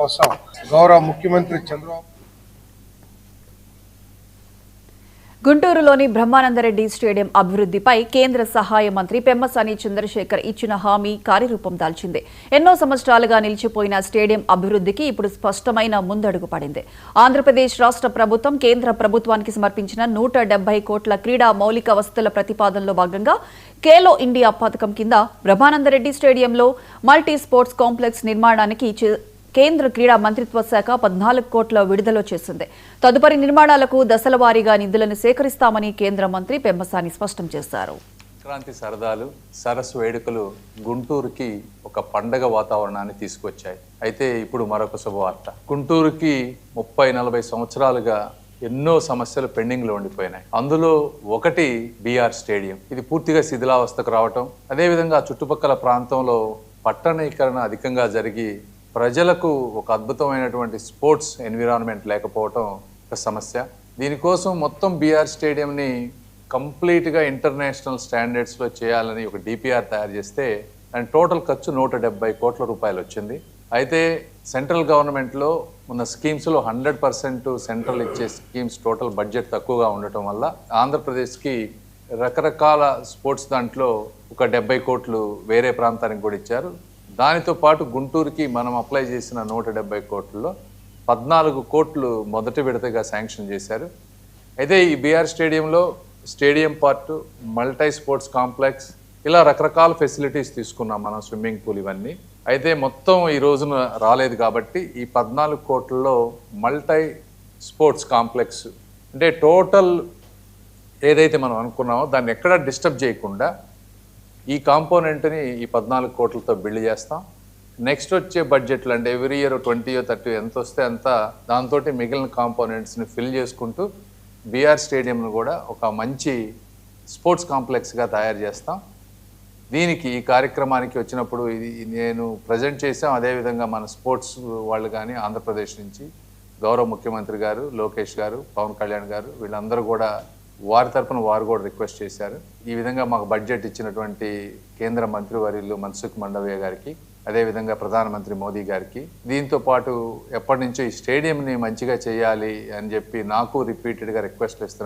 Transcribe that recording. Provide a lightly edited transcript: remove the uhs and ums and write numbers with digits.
కోసం గౌరవ ముఖ్యమంత్రి చంద్రబాబు గుంటూరులోని బ్రహ్మానందరెడ్డి స్టేడియం అభివృద్ధిపై కేంద్ర సహాయ మంత్రి పెమ్మసాని చంద్రశేఖర్ ఇచ్చిన హామీ కార్యరూపం దాల్చింది. ఎన్నో సంవత్సరాలుగా నిలిచిపోయిన స్టేడియం అభివృద్ధికి ఇప్పుడు స్పష్టమైన ముందడుగు పడింది. ఆంధ్రప్రదేశ్ రాష్ట్ర ప్రభుత్వం కేంద్ర ప్రభుత్వానికి సమర్పించిన 170 కోట్ల క్రీడా మౌలిక వసతుల ప్రతిపాదనలో భాగంగా ఖేలో ఇండియా పథకం కింద బ్రహ్మానందరెడ్డి స్టేడియంలో మల్టీ స్పోర్ట్స్ కాంప్లెక్స్ నిర్మాణానికి కేంద్ర క్రీడా మంత్రిత్వ శాఖ 14 కోట్ల విడుదల చేసింది. తదుపరి నిర్మాణాలకు దశల వారీగా నిధులను సేకరిస్తామని కేంద్ర మంత్రి పెమ్మసాని స్పష్టం చేశారు. సంక్రాంతి సరదాలు సరస్సు వేడుకలు గుంటూరుకి ఒక పండగ వాతావరణాన్ని తీసుకొచ్చాయి. అయితే ఇప్పుడు మరొక శుభవార్త. గుంటూరుకి 30-40 సంవత్సరాలుగా ఎన్నో సమస్యలు పెండింగ్లో ఉండిపోయినాయి. అందులో ఒకటి బీఆర్ స్టేడియం. ఇది పూర్తిగా శిథిలావస్థకు రావటం, అదేవిధంగా చుట్టుపక్కల ప్రాంతంలో పట్టణీకరణ అధికంగా జరిగి ప్రజలకు ఒక అద్భుతమైనటువంటి స్పోర్ట్స్ ఎన్విరాన్మెంట్ లేకపోవటం ఒక సమస్య. దీనికోసం మొత్తం బీఆర్ స్టేడియంని కంప్లీట్గా ఇంటర్నేషనల్ స్టాండర్డ్స్లో చేయాలని ఒక డిపిఆర్ తయారు చేస్తే దాని టోటల్ ఖర్చు 170 కోట్ల రూపాయలు వచ్చింది. అయితే సెంట్రల్ గవర్నమెంట్లో ఉన్న స్కీమ్స్లో 100% సెంట్రల్ ఇచ్చే స్కీమ్స్ టోటల్ బడ్జెట్ తక్కువగా ఉండటం వల్ల ఆంధ్రప్రదేశ్కి రకరకాల స్పోర్ట్స్ దాంట్లో ఒక 70 కోట్లు వేరే ప్రాంతానికి కూడా ఇచ్చారు. దానితో పాటు గుంటూరుకి మనం అప్లై చేసిన 170 కోట్లలో 14 కోట్లు మొదటి విడతగా శాంక్షన్ చేశారు. అయితే ఈ బీఆర్ స్టేడియంలో stadium part, multi sports complex, ఇలా రకరకాల ఫెసిలిటీస్ తీసుకున్నాం మనం, స్విమ్మింగ్ పూల్ ఇవన్నీ. అయితే మొత్తం ఈ రోజున రాలేదు కాబట్టి ఈ 14 కోట్లలో మల్టీ స్పోర్ట్స్ కాంప్లెక్స్ అంటే టోటల్ ఏదైతే మనం అనుకున్నామో దాన్ని ఎక్కడా డిస్టర్బ్ చేయకుండా ఈ కాంపోనెంట్ని ఈ 14 కోట్లతో బిల్డ్ చేస్తాం. నెక్స్ట్ వచ్చే బడ్జెట్లు అంటే ఎవ్రీ ఇయర్ 20-30 ఎంత వస్తే అంత దాంతో మిగిలిన కాంపోనెంట్స్ని ఫిల్ చేసుకుంటూ బీఆర్ స్టేడియంను కూడా ఒక మంచి స్పోర్ట్స్ కాంప్లెక్స్గా తయారు చేస్తాం. దీనికి ఈ కార్యక్రమానికి వచ్చినప్పుడు ఇది నేను ప్రజెంట్ చేసాం. అదేవిధంగా మన స్పోర్ట్స్ వాళ్ళు కానీ ఆంధ్రప్రదేశ్ నుంచి గౌరవ ముఖ్యమంత్రి గారు, లోకేష్ గారు, పవన్ కళ్యాణ్ గారు వీళ్ళందరూ కూడా వారి తరఫున వారు కూడా రిక్వెస్ట్ చేశారు. ఈ విధంగా మాకు బడ్జెట్ ఇచ్చినటువంటి కేంద్ర మంత్రివర్యులు మన్సుఖ్ మండవీయ గారికి, అదేవిధంగా ప్రధానమంత్రి మోదీ గారికి, దీంతో పాటు ఎప్పటి నుంచో ఈ స్టేడియంని మంచిగా చేయాలి అని చెప్పి నాకు రిపీటెడ్గా రిక్వెస్ట్లు ఇస్తున్నారు.